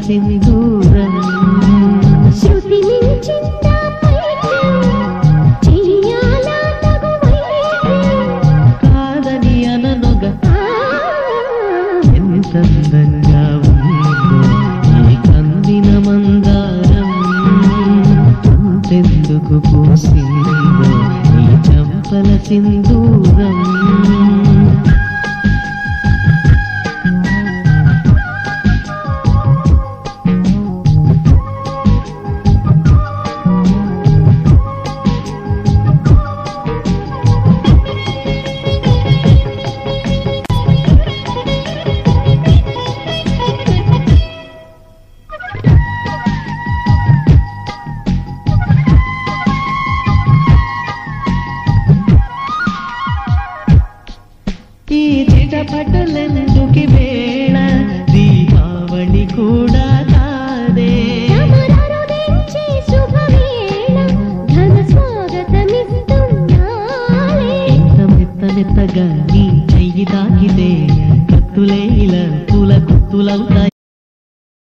సింధూరం శృతి మించిందా చెయ్యాలా కాదని అననుగా ఎంతందంగా ఉందో ఈ కందిన మందారం అంతెందుకు పూసిందో ఈ చంపల సింధూరం ఈ చిటపటలెందుకి వేళ దీపావళి కూడా కాదే ఇంత మెత్త మెత్తగా నీ చెయ్యి తాకితే కత్తులే ఇలా తుల కుత్తులవుతాయి.